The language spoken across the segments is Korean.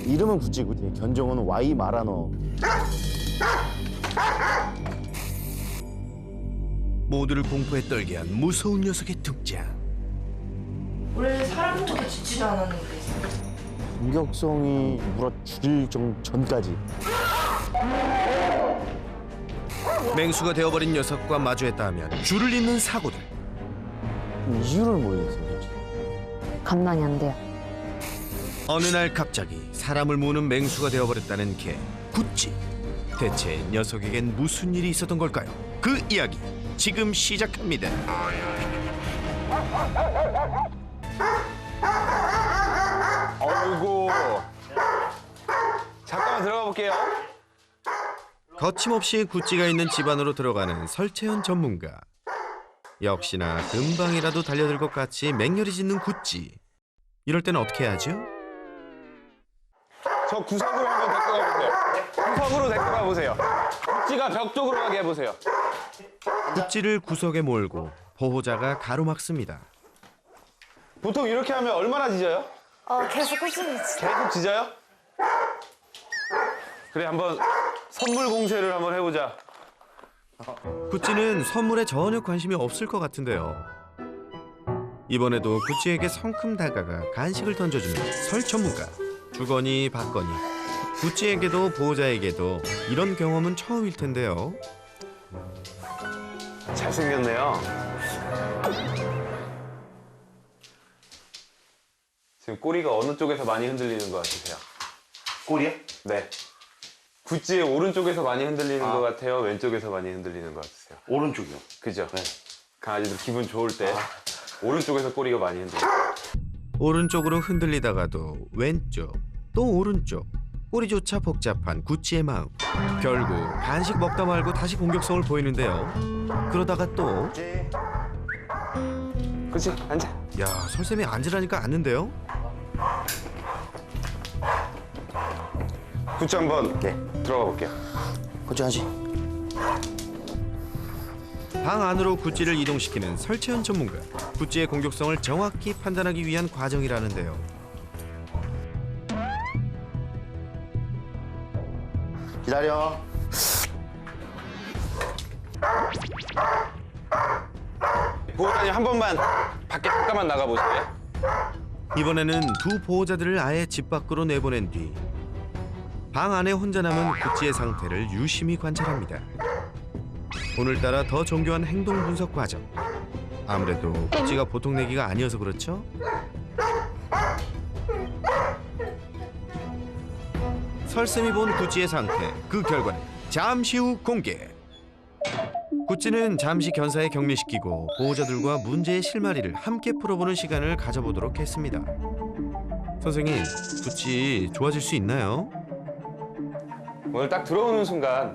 이름은 구찌고 견종은 와이 마라노. 모두를 공포에 떨게 한 무서운 녀석의 등장. 원래 사람부터 짖지도 않았는데. 공격성이 물어 죽일 전까지. 맹수가 되어버린 녀석과 마주했다 하면 줄을 잇는 사고들. 이유를 모르겠어요, 솔직히. 감당이 안 돼요. 어느 날 갑자기 사람을 무는 맹수가 되어버렸다는 개 구찌. 대체 녀석에겐 무슨 일이 있었던 걸까요? 그 이야기 지금 시작합니다. 어이구. 잠깐만 들어가 볼게요. 거침없이 구찌가 있는 집안으로 들어가는 설채연 전문가. 역시나 금방이라도 달려들 것 같이 맹렬히 짖는 구찌. 이럴 땐 어떻게 하죠? 저 구석으로 한번 데리고 가보세요. 구석으로 데리고 가보세요. 구찌가 벽 쪽으로 가게 해보세요. 구찌를 구석에 몰고 보호자가 가로막습니다. 보통 이렇게 하면 얼마나 짖어요? 계속 꾸준히 계속 짖어요? 그래 한번 선물 공세를 한번 해보자. 구찌는 선물에 전혀 관심이 없을 것 같은데요. 이번에도 구찌에게 성큼 다가가 간식을 던져주는 설 전문가. 주거니 받거니 구찌에게도 보호자에게도 이런 경험은 처음일 텐데요. 잘생겼네요. 지금 꼬리가 어느 쪽에서 많이 흔들리는 것 같으세요? 꼬리요? 네. 구찌의 오른쪽에서 많이 흔들리는 것 같아요? 왼쪽에서 많이 흔들리는 것 같으세요? 오른쪽이요. 그죠? 네. 강아지들 기분 좋을 때 오른쪽에서 꼬리가 많이 흔들려요. 오른쪽으로 흔들리다가도 왼쪽 또 오른쪽. 꼬리조차 복잡한 구찌의 마음. 결국 간식 먹다 말고 다시 공격성을 보이는데요. 그러다가 또 그치? 앉아. 야, 설쌤이 앉으라니까 앉는데요. 구찌 한번 들어가 볼게요. 고쳐야지. 방 안으로 구찌를 이동시키는 설채연 전문가. 구찌의 공격성을 정확히 판단하기 위한 과정이라는데요. 기다려. 보호자님 한 번만 밖에 잠깐만 나가보실래요? 이번에는 두 보호자들을 아예 집 밖으로 내보낸 뒤 방 안에 혼자 남은 구찌의 상태를 유심히 관찰합니다. 오늘따라 더 정교한 행동 분석 과정. 아무래도 구찌가 보통 내기가 아니어서 그렇죠? 설쌤이 본 구찌의 상태, 그 결과는 잠시 후 공개. 구찌는 잠시 견사에 격리시키고 보호자들과 문제의 실마리를 함께 풀어보는 시간을 가져보도록 했습니다. 선생님, 구찌 좋아질 수 있나요? 오늘 딱 들어오는 순간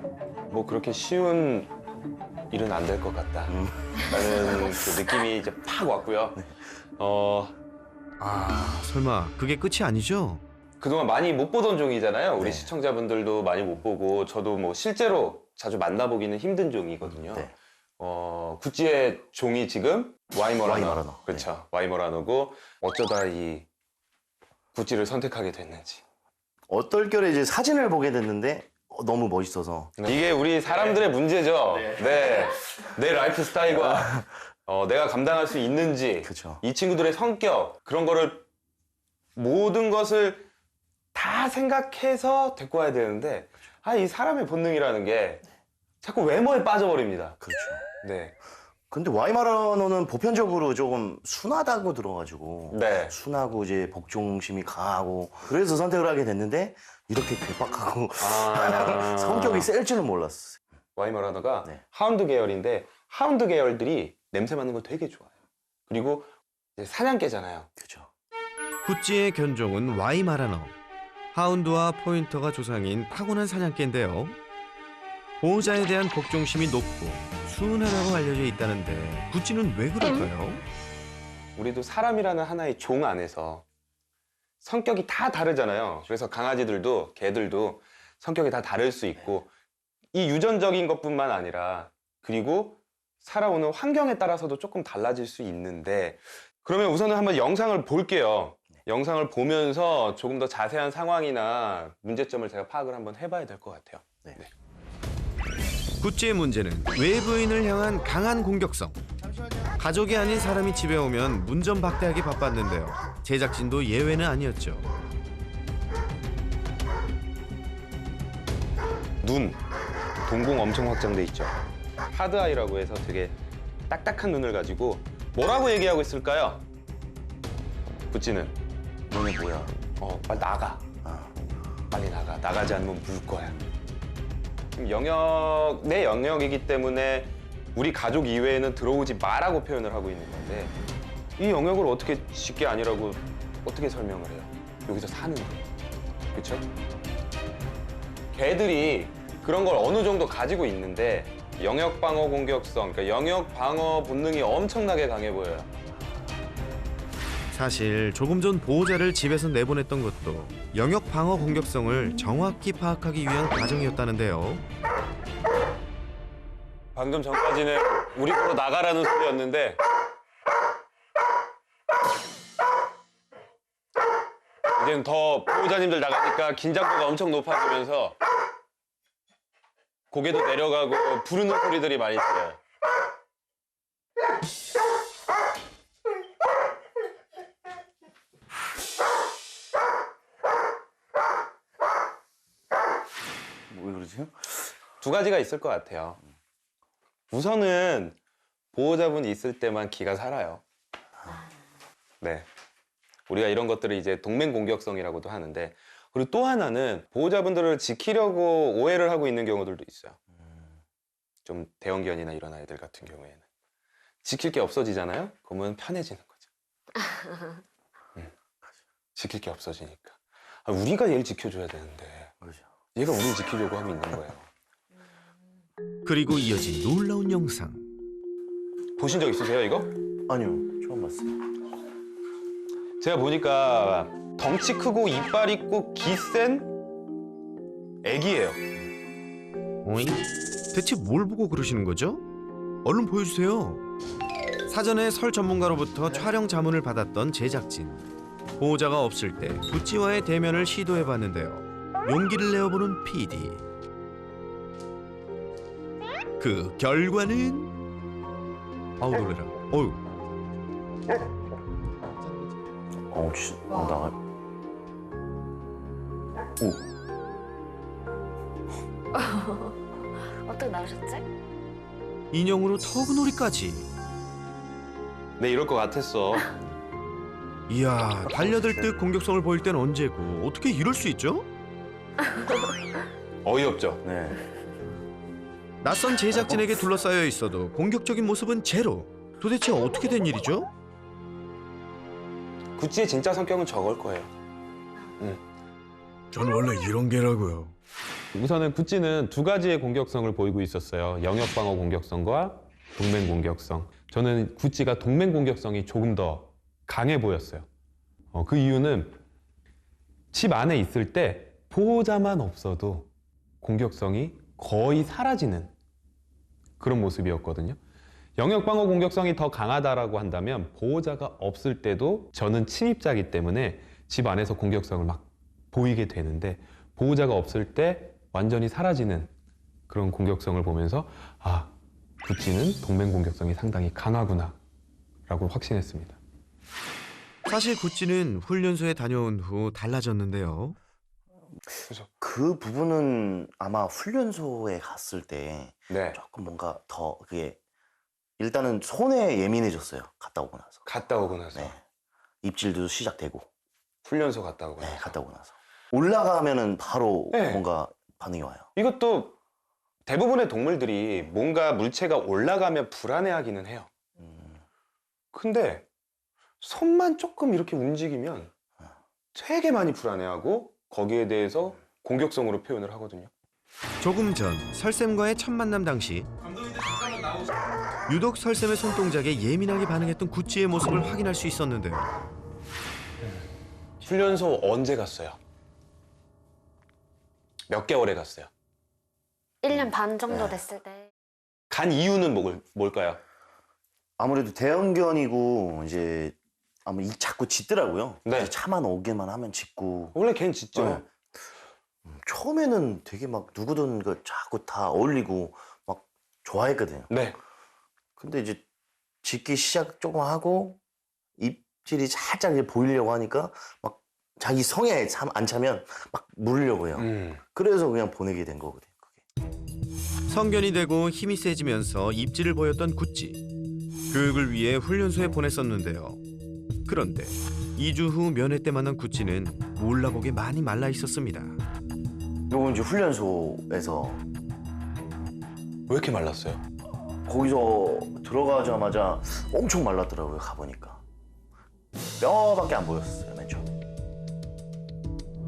뭐 그렇게 쉬운 일은 안 될 것 같다 라는 그 느낌이 이제 팍 왔고요. 설마 그게 끝이 아니죠? 그동안 많이 못 보던 종이잖아요. 우리 네. 시청자분들도 많이 못 보고 저도 뭐 실제로 자주 만나보기는 힘든 종이거든요. 네. 구찌의 종이 지금 와이머라노. 와이머라노. 그렇죠. 와이머라노고 어쩌다 이 구찌를 선택하게 됐는지. 어떨결에 이제 사진을 보게 됐는데 너무 멋있어서. 이게 우리 사람들의 문제죠. 네. 내 라이프 스타일과 내가 감당할 수 있는지, 그쵸. 이 친구들의 성격, 그런 거를 모든 것을 다 생각해서 데리고 와야 되는데, 이 사람의 본능이라는 게 자꾸 외모에 빠져버립니다. 그렇죠. 네. 근데 와이마라노는 보편적으로 조금 순하다고 들어가지고 네. 순하고 이제 복종심이 강하고 그래서 선택을 하게 됐는데 이렇게 괴팍하고 성격이 셀 줄은 몰랐어요. 와이머라너가 네. 하운드 계열인데 하운드 계열들이 냄새 맡는 거 되게 좋아해요. 그리고 이제 사냥개잖아요. 그렇죠. 구찌의 견종은 와이마라노. 하운드와 포인터가 조상인 타고난 사냥개인데요. 보호자에 대한 복종심이 높고 순하다고 알려져 있다는데 구찌는 왜 그럴까요? 우리도 사람이라는 하나의 종 안에서 성격이 다 다르잖아요. 그래서 강아지들도 개들도 성격이 다 다를 수 있고 이 유전적인 것뿐만 아니라 그리고 살아오는 환경에 따라서도 조금 달라질 수 있는데 그러면 우선은 한번 영상을 볼게요. 영상을 보면서 조금 더 자세한 상황이나 문제점을 제가 파악을 한번 해봐야 될 것 같아요. 네. 구찌의 문제는 외부인을 향한 강한 공격성. 가족이 아닌 사람이 집에 오면 문전박대하기 바빴는데요. 제작진도 예외는 아니었죠. 눈, 동공 엄청 확장돼 있죠. 하드아이라고 해서 되게 딱딱한 눈을 가지고 뭐라고 얘기하고 있을까요? 구찌는 눈이 뭐야? 빨리 나가. 아, 빨리 나가. 나가지 않으면 물 거야. 지금 내 영역이기 때문에 우리 가족 이외에는 들어오지 마라고 표현을 하고 있는 건데 이 영역을 어떻게 쉽게 아니라고 어떻게 설명을 해요? 여기서 사는데. 그렇죠? 개들이 그런 걸 어느 정도 가지고 있는데 영역 방어 공격성, 그러니까 영역 방어 본능이 엄청나게 강해 보여요. 사실 조금 전 보호자를 집에서 내보냈던 것도 영역 방어 공격성을 정확히 파악하기 위한 과정이었다는데요. 방금 전까지는 우리 보러 나가라는 소리였는데 이제는 더 보호자님들 나가니까 긴장도가 엄청 높아지면서 고개도 내려가고 부르는 소리들이 많이 들려요. 왜 그러지? 두 가지가 있을 것 같아요. 우선은 보호자분이 있을 때만 기가 살아요. 네. 우리가 이런 것들을 이제 동맹 공격성이라고도 하는데, 그리고 또 하나는 보호자분들을 지키려고 오해를 하고 있는 경우들도 있어요. 좀 대형견이나 이런 아이들 같은 경우에는 지킬 게 없어지잖아요. 그러면 편해지는 거죠. 지킬 게 없어지니까. 우리가 얘를 지켜줘야 되는데 그렇죠. 얘가 우리를 지키려고 하고 있는 거예요. 그리고 이어진 놀라운 영상. 보신 적 있으세요, 이거? 아니요, 처음 봤어요. 제가 보니까 덩치 크고 이빨 있고 기센 애기예요. 오잉? 대체 뭘 보고 그러시는 거죠? 얼른 보여주세요. 사전에 설 전문가로부터 촬영 자문을 받았던 제작진. 보호자가 없을 때 구찌와의 대면을 시도해봤는데요. 용기를 내어보는 PD. 그 결과는 아우 놀래라. 어휴. 진짜 나가. 오, 어떻게 나오셨지? 인형으로 터그놀이까지. 네, 이럴 것 같았어. 이야, 달려들 듯 공격성을 보일 땐 언제고 어떻게 이럴 수 있죠? 어이없죠? 네. 낯선 제작진에게 둘러싸여 있어도 공격적인 모습은 제로. 도대체 어떻게 된 일이죠? 구찌의 진짜 성격은 저걸 거예요. 전 원래 이런 개라고요. 우선은 구찌는 두 가지의 공격성을 보이고 있었어요. 영역 방어 공격성과 동맹 공격성. 저는 구찌가 동맹 공격성이 조금 더 강해 보였어요. 그 이유는 집 안에 있을 때 보호자만 없어도 공격성이 거의 사라지는 그런 모습이었거든요. 영역 방어 공격성이 더 강하다라고 한다면 보호자가 없을 때도 저는 침입자이기 때문에 집 안에서 공격성을 막 보이게 되는데 보호자가 없을 때 완전히 사라지는 그런 공격성을 보면서 구찌는 동맹 공격성이 상당히 강하구나 라고 확신했습니다. 사실 구찌는 훈련소에 다녀온 후 달라졌는데요. 그 부분은 아마 훈련소에 갔을 때 네. 조금 뭔가 더 그게 일단은 손에 예민해졌어요. 갔다 오고 나서. 갔다 오고 나서. 네. 입질도 시작되고. 훈련소 갔다 오고 네, 나서. 갔다 오고 나서. 올라가면은 바로 네. 뭔가 반응이 와요. 이것도 대부분의 동물들이 뭔가 물체가 올라가면 불안해하기는 해요. 근데 손만 조금 이렇게 움직이면 되게 많이 불안해하고 거기에 대해서 공격성으로 표현을 하거든요. 조금 전 설쌤과의 첫 만남 당시 유독 설쌤의 손동작에 예민하게 반응했던 구찌의 모습을 확인할 수 있었는데요. 훈련소 언제 갔어요? 몇 개월에 갔어요? 1년 반 정도 됐을 때. 간 이유는 뭘까요? 아무래도 대형견이고 이제 아마 이 자꾸 짖더라고요. 네. 그래서 차만 오게만 하면 짖고. 원래 걔는 짖죠. 네. 처음에는 되게 막 누구든 그 자꾸 다 어울리고 막 좋아했거든요. 네. 근데 이제 짖기 시작 조금 하고 입질이 살짝 이제 보이려고 하니까 막 자기 성에 안 차면 막 물으려고 해요. 그래서 그냥 보내게 된 거거든요. 그게. 성견이 되고 힘이 세지면서 입질을 보였던 구찌. 교육을 위해 훈련소에 보냈었는데요. 그런데 2주 후 면회 때 만난 구찌는 몰라보게 많이 말라 있었습니다. 요거 이제 훈련소에서 왜 이렇게 말랐어요? 거기서 들어가자마자 엄청 말랐더라고요. 가보니까 뼈밖에 안 보였어요. 맨 처음에.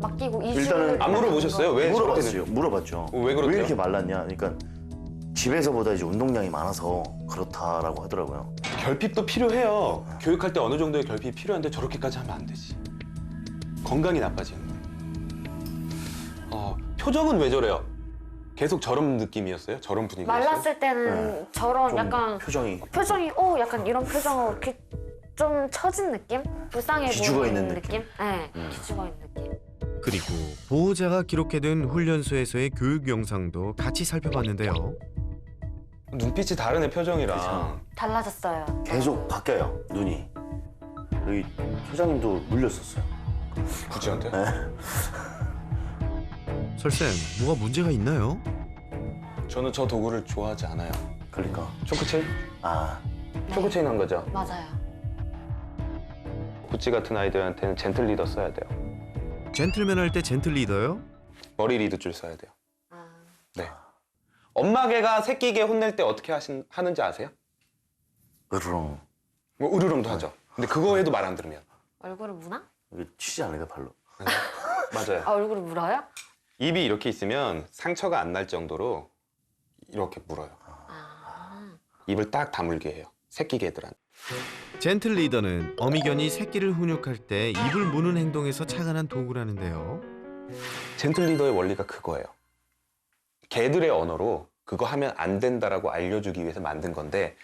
맡기고 2주 일단은 안 물어보셨어요? 왜 물어봤어요. 물어봤죠. 왜 그렇대요? 왜 이렇게 말랐냐? 그러니까 집에서보다 이제 운동량이 많아서 그렇다라고 하더라고요. 결핍도 필요해요. 교육할 때 어느 정도의 결핍이 필요한데 저렇게까지 하면 안 되지. 건강이 나빠지는 거예요. 표정은 왜 저래요? 계속 저런 느낌이었어요? 저런 분위기였어요? 말랐을 때는 저런 좀 약간 표정이 약간 이런 표정으로 이렇게 좀 처진 느낌? 불쌍해 기죽어 보이는 있는 느낌? 네, 기죽어 있는 느낌. 그리고 보호자가 기록해둔 훈련소에서의 교육 영상도 같이 살펴봤는데요. 눈빛이 다르네, 표정이랑. 달라졌어요. 계속 바뀌어요. 눈이. 여기 소장님도 물렸었어요. 구찌한테? 설쌤, 뭐가 문제가 있나요? 저는 저 도구를 좋아하지 않아요. 그러니까 초크체인? 아 초크체인 한 거죠? 맞아요. 구찌 같은 아이들한테는 젠틀 리더 써야 돼요. 젠틀맨 할 때 젠틀 리더요? 머리 리드줄 써야 돼요. 아, 네. 엄마 개가 새끼 개 혼낼 때 어떻게 하는지 아세요? 으르렁 뭐 으르렁도 하죠. 근데 그거 해도 말 안 들으면. 얼굴을 무나? 이게 치지 않을까 발로. 맞아요. 아, 얼굴을 물어요? 입이 이렇게 있으면 상처가 안 날 정도로 이렇게 물어요. 아, 입을 딱 다물게 해요. 새끼 개들한테. 젠틀 리더는 어미견이 새끼를 훈육할 때 입을 무는 행동에서 착안한 도구라는데요. 젠틀 리더의 원리가 그거예요. 개들의 언어로 그거 하면 안 된다라고 알려주기 위해서 만든 건데,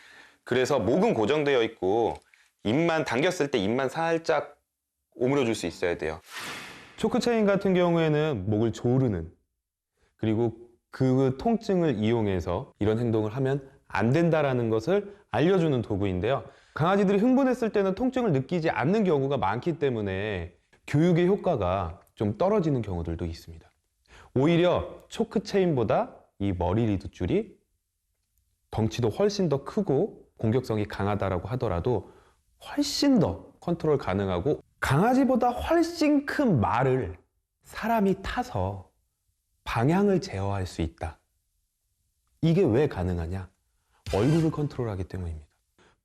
그래서 목은 고정되어 있고 입만 당겼을 때 입만 살짝 오므려줄 수 있어야 돼요. 초크체인 같은 경우에는 목을 조르는, 그리고 그 통증을 이용해서 이런 행동을 하면 안 된다라는 것을 알려주는 도구인데요. 강아지들이 흥분했을 때는 통증을 느끼지 않는 경우가 많기 때문에 교육의 효과가 좀 떨어지는 경우들도 있습니다. 오히려 초크체인보다 이 머리 리드 줄이 덩치도 훨씬 더 크고 공격성이 강하다라고 하더라도 훨씬 더 컨트롤 가능하고, 강아지보다 훨씬 큰 말을 사람이 타서 방향을 제어할 수 있다. 이게 왜 가능하냐? 얼굴을 컨트롤하기 때문입니다.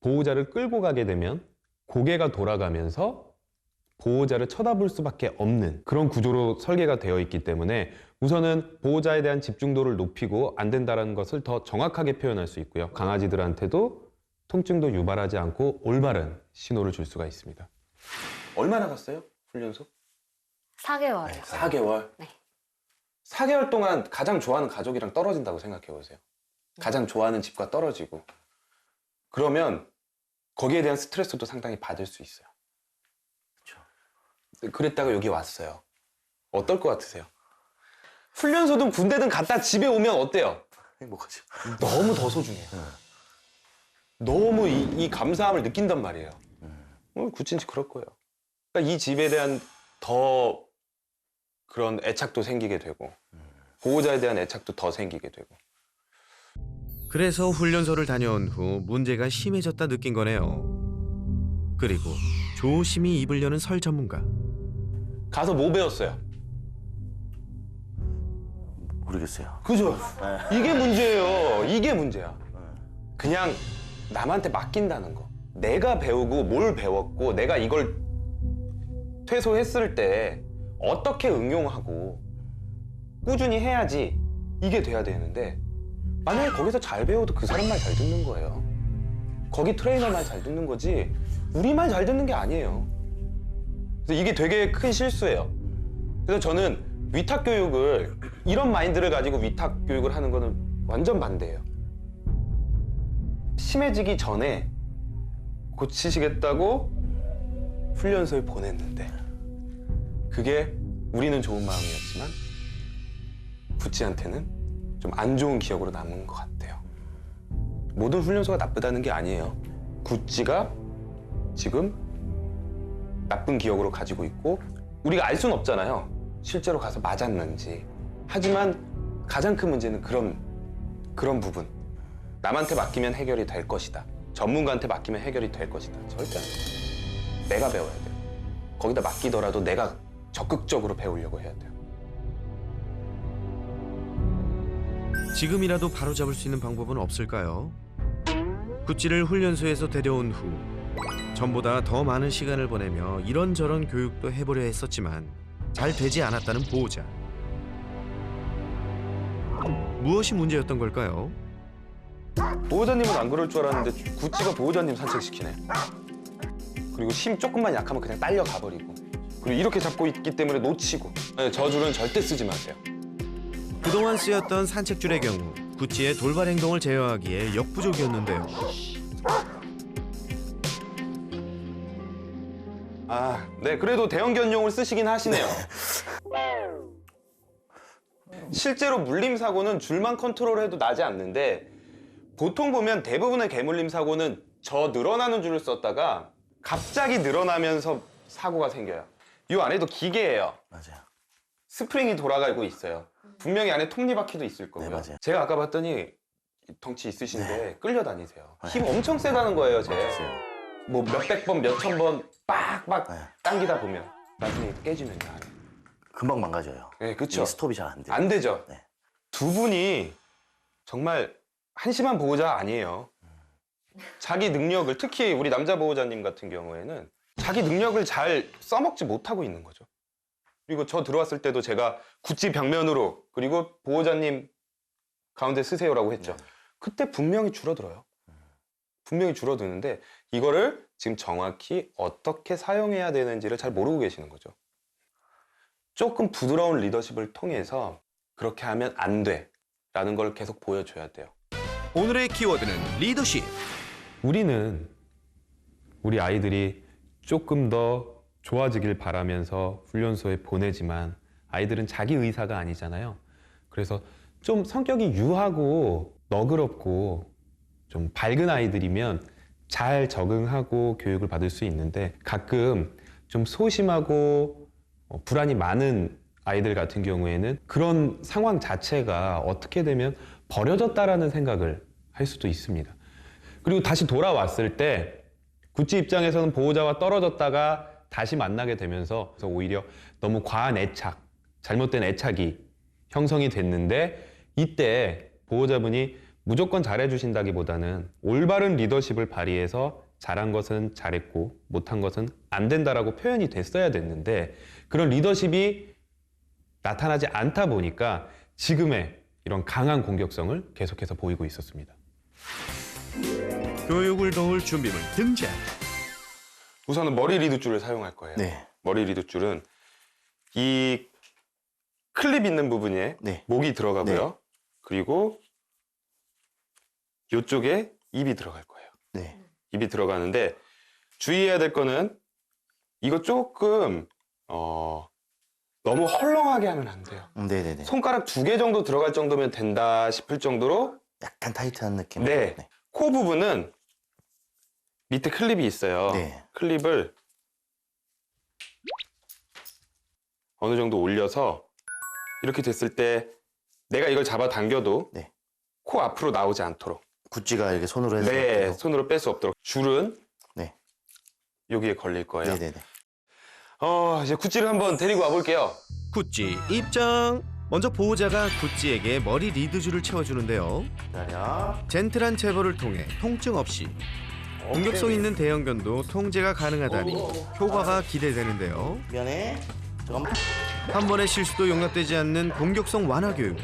보호자를 끌고 가게 되면 고개가 돌아가면서 보호자를 쳐다볼 수밖에 없는 그런 구조로 설계가 되어 있기 때문에 우선은 보호자에 대한 집중도를 높이고 안 된다는 것을 더 정확하게 표현할 수 있고요. 강아지들한테도 통증도 유발하지 않고 올바른 신호를 줄 수가 있습니다. 얼마나 갔어요? 훈련소? 4개월이요. 4개월? 네. 4개월 동안 가장 좋아하는 가족이랑 떨어진다고 생각해 보세요. 가장 좋아하는 집과 떨어지고. 그러면 거기에 대한 스트레스도 상당히 받을 수 있어요. 그렇죠. 그랬다가 여기 왔어요. 어떨 것 같으세요? 훈련소든 군대든 갔다 집에 오면 어때요? 행복하죠. 너무 더 소중해요. 너무 이 감사함을 느낀단 말이에요. 구친지 그럴 거예요. 그러니까 이 집에 대한 더 그런 애착도 생기게 되고 보호자에 대한 애착도 더 생기게 되고. 그래서 훈련소를 다녀온 후 문제가 심해졌다 느낀 거네요. 그리고 조심히 입으려는 설 전문가. 가서 뭐 배웠어요? 모르겠어요. 그죠? 이게 문제예요. 이게 문제야. 그냥 남한테 맡긴다는 거. 내가 배우고 뭘 배웠고 내가 이걸 퇴소했을 때 어떻게 응용하고 꾸준히 해야지 이게 돼야 되는데, 만약에 거기서 잘 배워도 그 사람 말 잘 듣는 거예요. 거기 트레이너 말 잘 듣는 거지 우리 말 잘 듣는 게 아니에요. 그래서 이게 되게 큰 실수예요. 그래서 저는 위탁 교육을, 이런 마인드를 가지고 위탁 교육을 하는 거는 완전 반대예요. 심해지기 전에 고치시겠다고 훈련소에 보냈는데 그게 우리는 좋은 마음이었지만 구찌한테는 좀 안 좋은 기억으로 남은 것 같아요. 모든 훈련소가 나쁘다는 게 아니에요. 구찌가 지금 나쁜 기억으로 가지고 있고 우리가 알 수는 없잖아요. 실제로 가서 맞았는지. 하지만 가장 큰 문제는 그런 부분. 남한테 맡기면 해결이 될 것이다. 전문가한테 맡기면 해결이 될 것이다. 절대 안 돼요. 내가 배워야 돼요. 거기다 맡기더라도 내가 적극적으로 배우려고 해야 돼요. 지금이라도 바로잡을 수 있는 방법은 없을까요? 구찌를 훈련소에서 데려온 후 전보다 더 많은 시간을 보내며 이런저런 교육도 해보려 했었지만 잘 되지 않았다는 보호자. 무엇이 문제였던 걸까요? 보호자님은 안 그럴 줄 알았는데 구찌가 보호자님 산책시키네. 그리고 힘 조금만 약하면 그냥 딸려 가버리고. 그리고 이렇게 잡고 있기 때문에 놓치고. 네, 저 줄은 절대 쓰지 마세요. 그동안 쓰였던 산책줄의 경우 구찌의 돌발 행동을 제어하기에 역부족이었는데요. 아, 네, 그래도 대형견용을 쓰시긴 하시네요. 실제로 물림 사고는 줄만 컨트롤해도 나지 않는데 보통 보면 대부분의 개물림 사고는 저 늘어나는 줄을 썼다가 갑자기 늘어나면서 사고가 생겨요. 이 안에도 기계예요. 맞아요. 스프링이 돌아가고 있어요. 분명히 안에 톱니바퀴도 있을 거고요. 네, 맞아요. 제가 아까 봤더니 덩치 있으신데 끌려다니세요. 네. 힘 엄청 세다는 거예요, 쟤. 맞아요. 뭐 몇백 번, 몇천 번 빡빡 네. 당기다 보면 나중에 깨지면요. 금방 망가져요. 네, 그쵸. 이게 스톱이 잘 안 돼요. 안 되죠. 네. 두 분이 정말 한심한 보호자 아니에요. 자기 능력을, 특히 우리 남자 보호자님 같은 경우에는 자기 능력을 잘 써먹지 못하고 있는 거죠. 그리고 저 들어왔을 때도 제가 구찌 벽면으로 그리고 보호자님 가운데 쓰세요라고 했죠. 그때 분명히 줄어들어요. 분명히 줄어드는데 이거를 지금 정확히 어떻게 사용해야 되는지를 잘 모르고 계시는 거죠. 조금 부드러운 리더십을 통해서 그렇게 하면 안 돼 라는 걸 계속 보여줘야 돼요. 오늘의 키워드는 리더십. 우리는 우리 아이들이 조금 더 좋아지길 바라면서 훈련소에 보내지만 아이들은 자기 의사가 아니잖아요. 그래서 좀 성격이 유하고 너그럽고 좀 밝은 아이들이면 잘 적응하고 교육을 받을 수 있는데 가끔 좀 소심하고 불안이 많은 아이들 같은 경우에는 그런 상황 자체가 어떻게 되면 버려졌다라는 생각을 할 수도 있습니다. 그리고 다시 돌아왔을 때 구찌 입장에서는 보호자와 떨어졌다가 다시 만나게 되면서 오히려 너무 과한 애착, 잘못된 애착이 형성이 됐는데 이때 보호자분이 무조건 잘해주신다기보다는 올바른 리더십을 발휘해서 잘한 것은 잘했고 못한 것은 안 된다라고 표현이 됐어야 됐는데 그런 리더십이 나타나지 않다 보니까 지금의 이런 강한 공격성을 계속해서 보이고 있었습니다. 교육을 도울 준비물 등장. 우선은 머리 리드줄을 사용할 거예요. 네. 머리 리드줄은 이 클립 있는 부분에 네. 목이 들어가고요. 네. 그리고 이쪽에 입이 들어갈 거예요. 네. 입이 들어가는데 주의해야 될 거는 이거 조금 너무 헐렁하게 하면 안 돼요. 네네네. 손가락 2개 정도 들어갈 정도면 된다 싶을 정도로. 약간 타이트한 느낌. 네. 코 부분은 밑에 클립이 있어요. 네. 클립을 어느 정도 올려서 이렇게 됐을 때 내가 이걸 잡아 당겨도 네. 코 앞으로 나오지 않도록. 구찌가 이렇게 손으로 해서. 네, 손으로 뺄 수 없도록. 줄은 네. 여기에 걸릴 거예요. 네네네. 이제 구찌를 한번 데리고 와볼게요. 구찌 입장. 먼저 보호자가 구찌에게 머리 리드줄을 채워주는데요. 기다려. 젠틀한 제거를 통해 통증 없이 공격성 있는 대형견도 통제가 가능하다니 효과가 기대되는데요. 미안해. 잠깐만. 한 번의 실수도 용납되지 않는 공격성 완화 교육.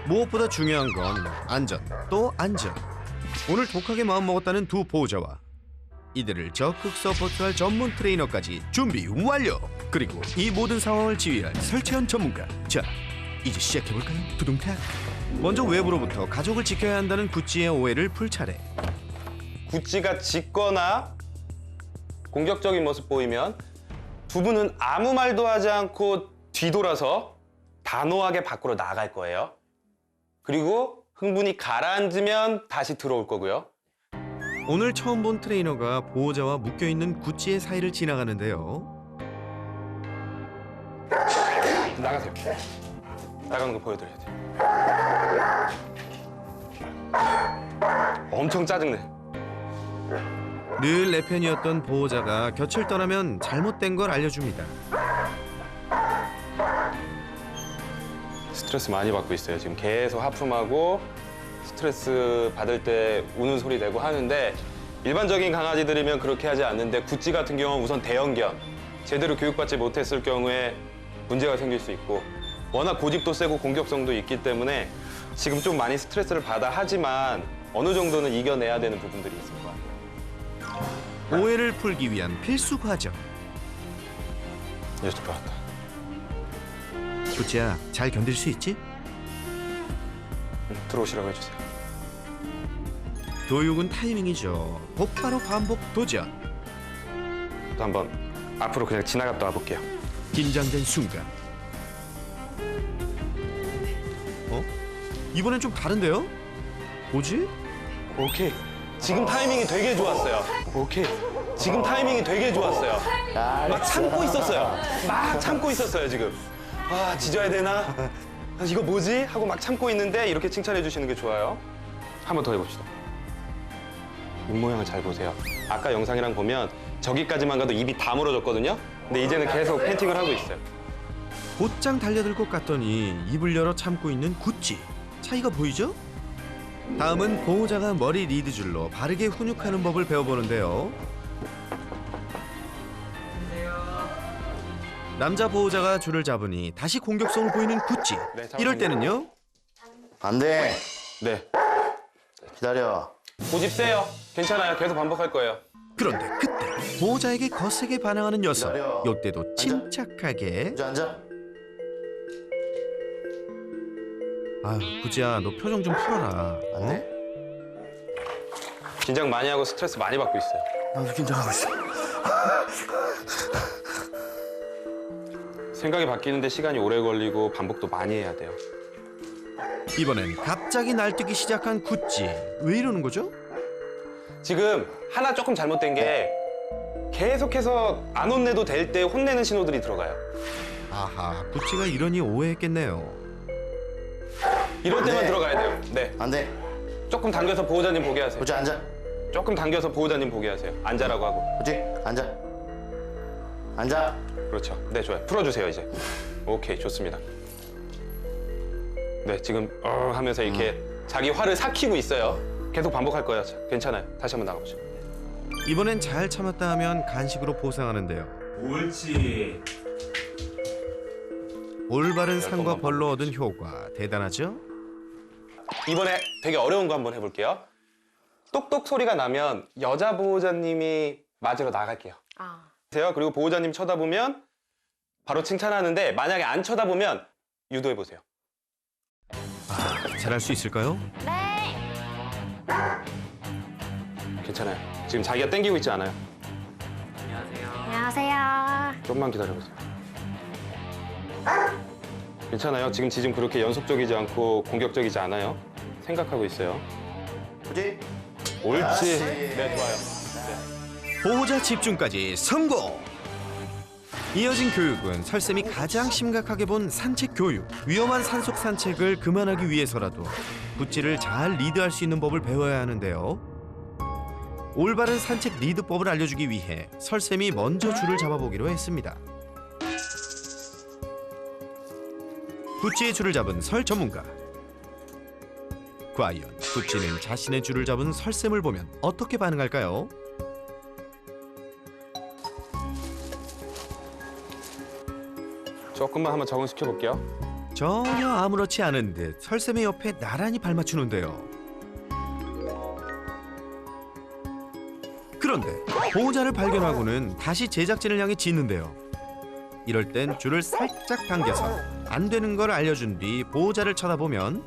무엇보다 중요한 건 안전, 또 안전. 오늘 독하게 마음먹었다는 두 보호자와 이들을 적극 서포트할 전문 트레이너까지 준비 완료. 그리고 이 모든 상황을 지휘할 설채연 전문가. 자, 이제 시작해볼까요? 두둥탁. 먼저 외부로부터 가족을 지켜야 한다는 구찌의 오해를 풀 차례. 구찌가 짖거나 공격적인 모습 보이면 두 분은 아무 말도 하지 않고 뒤돌아서 단호하게 밖으로 나갈 거예요. 그리고 흥분이 가라앉으면 다시 들어올 거고요. 오늘 처음 본 트레이너가 보호자와 묶여있는 구찌의 사이를 지나가는데요. 나가세요. 나가는 거 보여드려야 돼. 엄청 짜증내. 늘 내 편이었던 보호자가 곁을 떠나면 잘못된 걸 알려줍니다. 스트레스 많이 받고 있어요. 지금 계속 하품하고 스트레스 받을 때 우는 소리 내고 하는데 일반적인 강아지들이면 그렇게 하지 않는데 구찌 같은 경우는 우선 대형견, 제대로 교육받지 못했을 경우에 문제가 생길 수 있고 워낙 고집도 세고 공격성도 있기 때문에 지금 좀 많이 스트레스를 받아 하지만 어느 정도는 이겨내야 되는 부분들이 있을 것 같아요. 오해를 풀기 위한 필수 과정. 이제 들어왔다. 구찌야, 잘 견딜 수 있지? 들어오시라고 해주세요. 교육은 타이밍이죠. 곧바로 반복 도전. 또 한번 앞으로 그냥 지나갔다 와볼게요. 긴장된 순간. 이번엔 좀 다른데요? 뭐지? 오케이. 지금 타이밍이 되게 좋았어요. 오케이. 지금 타이밍이 되게 좋았어요. 막 참고 있었어요. 막 참고 있었어요, 지금. 아, 짖어야 되나? 이거 뭐지? 하고 막 참고 있는데 이렇게 칭찬해 주시는 게 좋아요. 한 번 더 해봅시다. 입 모양을 잘 보세요. 아까 영상이랑 보면 저기까지만 가도 입이 다 멀어졌거든요. 근데 이제는 계속 팬팅을 하고 있어요. 곧장 달려들 것 같더니 입을 열어 참고 있는 구찌. 차이가 보이죠? 다음은 보호자가 머리 리드줄로 바르게 훈육하는 법을 배워보는데요. 남자 보호자가 줄을 잡으니 다시 공격성을 보이는 구찌. 네, 이럴 때는요. 안 돼. 네. 기다려. 고집 세요. 괜찮아요. 계속 반복할 거예요. 그런데 그때 보호자에게 거세게 반항하는 녀석. 기다려. 이때도 침착하게. 이제 앉아. 아유, 구찌야, 너 표정 좀 풀어라. 안 돼? 긴장 많이 하고 스트레스 많이 받고 있어요. 나도 긴장하고 있어. 생각이 바뀌는데 시간이 오래 걸리고 반복도 많이 해야 돼요. 이번엔 갑자기 날뛰기 시작한 구찌. 왜 이러는 거죠? 지금 하나 조금 잘못된 게 계속해서 안 혼내도 될 때 혼내는 신호들이 들어가요. 아하, 구찌가 이러니 오해했겠네요. 이럴 때만 네. 들어가야 돼요. 네. 안 돼. 조금 당겨서 보호자님 보게 하세요. 구찌 앉아. 조금 당겨서 보호자님 보게 하세요. 앉아라고 하고. 구찌 앉아. 앉아. 그렇죠. 네, 좋아요. 풀어주세요, 이제. 오케이, 좋습니다. 네, 지금 하면서 이렇게 자기 화를 삭히고 있어요. 계속 반복할 거예요. 자, 괜찮아요. 다시 한번 나가보죠. 이번엔 잘 참았다 하면 간식으로 보상하는데요. 옳지. 올바른 상과 벌로 얻은 효과 대단하죠? 이번에 되게 어려운 거 한번 해볼게요. 똑똑 소리가 나면 여자 보호자님이 맞으러 나갈게요. 아. 그리고 보호자님 쳐다보면 바로 칭찬하는데 만약에 안 쳐다보면 유도해보세요. 아, 잘할 수 있을까요? 네. 괜찮아요. 지금 자기가 땡기고 있지 않아요. 안녕하세요. 좀만 기다려보세요. 괜찮아요. 지금 짖음 그렇게 연속적이지 않고 공격적이지 않아요. 생각하고 있어요. 구찌. 옳지. 네, 좋아요. 보호자 집중까지 성공! 이어진 교육은 설쌤이 가장 심각하게 본 산책 교육. 위험한 산속 산책을 그만하기 위해서라도 구찌를 잘 리드할 수 있는 법을 배워야 하는데요. 올바른 산책 리드법을 알려주기 위해 설쌤이 먼저 줄을 잡아보기로 했습니다. 구찌의 줄을 잡은 설 전문가. 과연 구찌는 자신의 줄을 잡은 설쌤을 보면 어떻게 반응할까요? 조금만 한번 적응시켜 볼게요. 전혀 아무렇지 않은 듯 설쌤의 옆에 나란히 발맞추는데요. 그런데 보호자를 발견하고는 다시 제작진을 향해 짖는데요. 이럴 땐 줄을 살짝 당겨서 안 되는 걸 알려준 뒤 보호자를 쳐다보면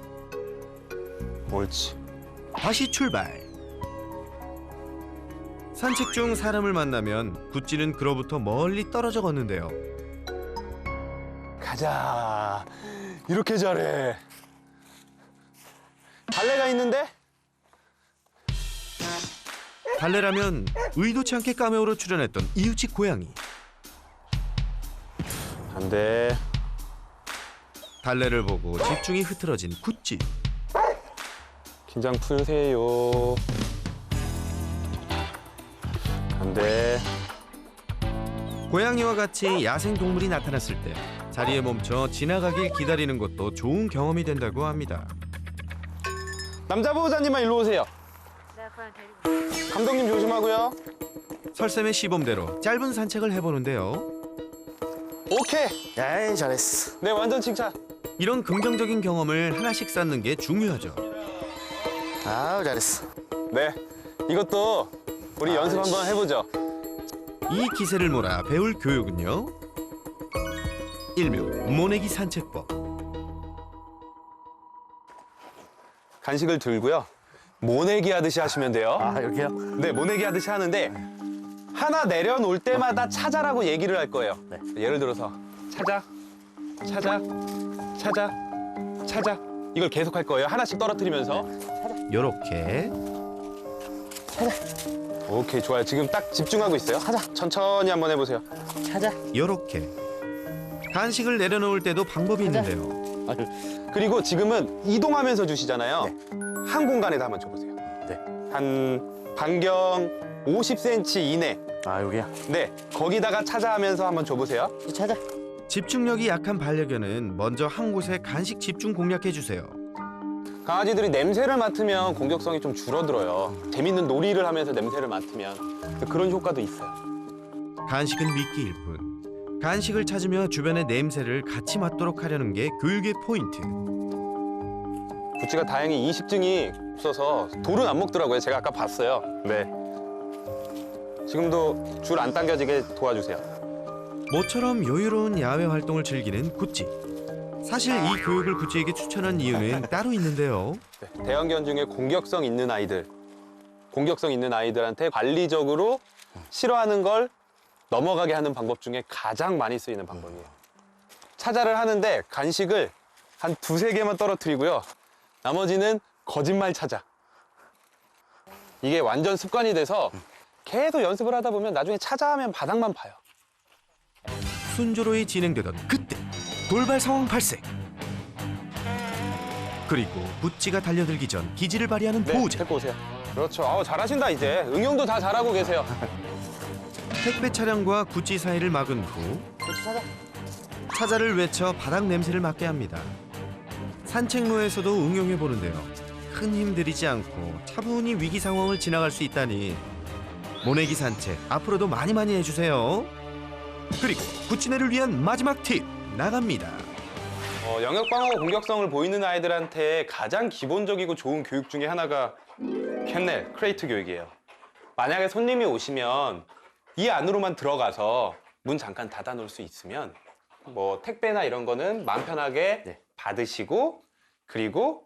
옳지. 다시 출발. 산책 중 사람을 만나면 구찌는 그로부터 멀리 떨어져 걷는데요. 가자. 이렇게 잘해. 달래가 있는데? 달래라면 의도치 않게 카메오로 출연했던 이웃집 고양이. 안 돼. 달래를 보고 집중이 흐트러진 구찌. 긴장 푸세요. 안 돼. 고양이와 같이 야생 동물이 나타났을 때 자리에 멈춰 지나가길 기다리는 것도 좋은 경험이 된다고 합니다. 남자 보호자님만 일로 오세요. 내가 그냥 데리고. 감독님 조심하고요. 설쌤의 시범대로 짧은 산책을 해보는데요. 오케이. 야이, 잘했어. 네, 완전 칭찬. 이런 긍정적인 경험을 하나씩 쌓는 게 중요하죠. 아우, 잘했어. 네. 이것도 우리 연습 한번 해보죠. 이 기세를 몰아 배울 교육은요. 일명 모내기 산책법. 간식을 들고요. 모내기 하듯이 하시면 돼요. 아, 이렇게요? 네, 모내기 하듯이 하는데 하나 내려놓을 때마다 찾아라고 얘기를 할 거예요. 네. 예를 들어서 찾아, 찾아, 찾아, 찾아. 이걸 계속 할 거예요. 하나씩 떨어뜨리면서. 요렇게 오케이, 좋아요. 지금 딱 집중하고 있어요. 찾아. 천천히 한번 해보세요. 찾아. 요렇게. 간식을 내려놓을 때도 방법이 있는데요. 아유, 그리고 지금은 이동하면서 주시잖아요. 네. 한 공간에다 한번 줘보세요. 네. 한 반경 50cm 이내. 아, 여기야. 네, 거기다가 찾아 하면서 한번 줘보세요. 찾아. 집중력이 약한 반려견은 먼저 한 곳에 간식 집중 공략해 주세요. 강아지들이 냄새를 맡으면 공격성이 좀 줄어들어요. 재밌는 놀이를 하면서 냄새를 맡으면 그런 효과도 있어요. 간식은 미끼일 뿐. 간식을 찾으며 주변의 냄새를 같이 맡도록 하려는 게 교육의 포인트. 구찌가 다행히 이식증이 없어서 돌은 안 먹더라고요. 제가 아까 봤어요. 네. 지금도 줄 안 당겨지게 도와주세요. 모처럼 여유로운 야외 활동을 즐기는 구찌. 사실 이 교육을 구찌에게 추천한 이유는 따로 있는데요. 네, 대형견 중에 공격성 있는 아이들한테 관리적으로 싫어하는 걸 넘어가게 하는 방법 중에 가장 많이 쓰이는 방법이에요. 찾아를 하는데 간식을 한 두세 개만 떨어뜨리고요. 나머지는 거짓말 찾아. 이게 완전 습관이 돼서 계속 연습을 하다 보면 나중에 찾아하면 바닥만 봐요. 순조로이 진행되던 그때 돌발 상황 발생. 그리고 구찌가 달려들기 전 기지를 발휘하는 네, 보호자. 데리고 오세요. 그렇죠. 아우, 잘하신다 이제. 응용도 다 잘하고 계세요. 택배 차량과 구찌 사이를 막은 후 찾아. 찾아를 외쳐 바닥 냄새를 맡게 합니다. 산책로에서도 응용해 보는데요. 큰 힘 들이지 않고 차분히 위기 상황을 지나갈 수 있다니 모내기 산책 앞으로도 많이 해주세요. 그리고 구찌네를 위한 마지막 팁 나갑니다. 영역 방어 공격성을 보이는 아이들한테 가장 기본적이고 좋은 교육 중에 하나가 캔넬, 크레이트 교육이에요. 만약에 손님이 오시면 이 안으로만 들어가서 문 잠깐 닫아 놓을 수 있으면 뭐 택배나 이런 거는 마음 편하게 네. 받으시고 그리고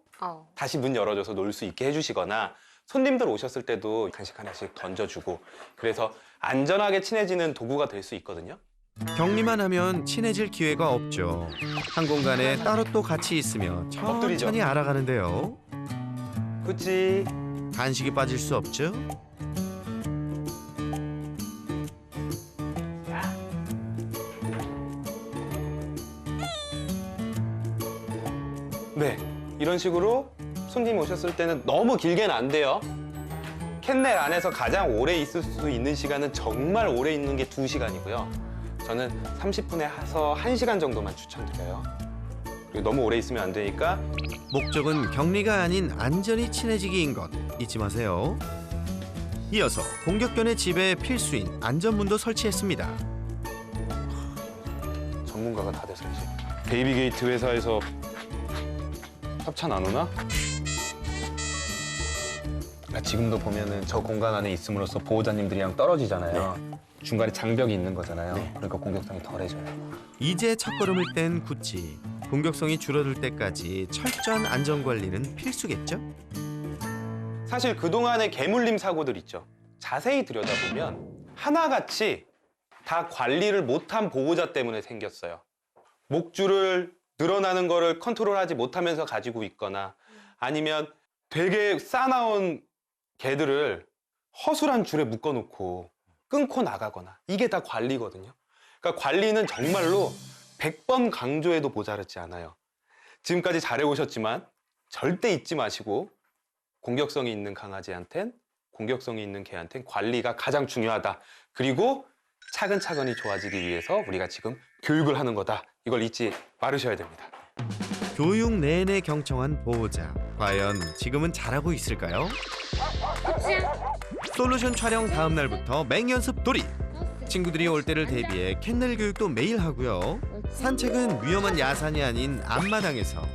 다시 문 열어줘서 놀 수 있게 해주시거나 손님들 오셨을 때도 간식 하나씩 던져주고 그래서 안전하게 친해지는 도구가 될 수 있거든요. 격리만 하면 친해질 기회가 없죠. 한 공간에 따로 또 같이 있으며 엎드리죠. 천천히 알아가는데요. 그치? 간식이 빠질 수 없죠. 네, 이런 식으로 손님 오셨을 때는 너무 길게는 안 돼요. 캔넬 안에서 가장 오래 있을 수 있는 시간은 정말 오래 있는 게 2시간이고요. 저는 30분에서 1시간 정도만 추천드려요. 그리고 너무 오래 있으면 안 되니까 목적은 격리가 아닌 안전히 친해지기인 것 잊지 마세요. 이어서 공격견의 집에 필수인 안전문도 설치했습니다. 전문가가 다 돼서 이제 베이비 게이트 회사에서 협찬 안 오나? 지금도 보면은 저 공간 안에 있음으로써 보호자님들이랑 떨어지잖아요. 중간에 장벽이 있는 거잖아요. 그러니까 공격성이 덜해져요. 이제 첫걸음을 뗀 구찌. 공격성이 줄어들 때까지 철저한 안전관리는 필수겠죠? 사실 그동안의 개물림 사고들 있죠. 자세히 들여다보면 하나같이 다 관리를 못한 보호자 때문에 생겼어요. 목줄을 늘어나는 거를 컨트롤하지 못하면서 가지고 있거나 아니면 되게 싸나온 개들을 허술한 줄에 묶어놓고 끊고 나가거나 이게 다 관리거든요. 그러니까 관리는 정말로 100번 강조해도 모자르지 않아요. 지금까지 잘해오셨지만 절대 잊지 마시고 공격성이 있는 강아지한텐 공격성이 있는 개한텐 관리가 가장 중요하다. 그리고 차근차근히 좋아지기 위해서 우리가 지금 교육을 하는 거다. 이걸 잊지 말으셔야 됩니다. 교육 내내 경청한 보호자. 과연 지금은 잘하고 있을까요? 솔루션 촬영 다음 날부터 맹연습 돌입. 친구들이 올 때를 대비해 캔넬 교육도 매일 하고요. 산책은 위험한 야산이 아닌 앞마당에서.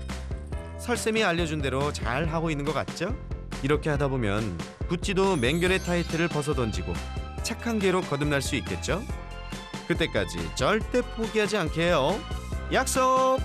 설쌤이 알려준 대로 잘 하고 있는 것 같죠? 이렇게 하다 보면 구찌도 맹견의 타이틀을 벗어던지고 착한 개로 거듭날 수 있겠죠? 그때까지 절대 포기하지 않게 해요. 약속!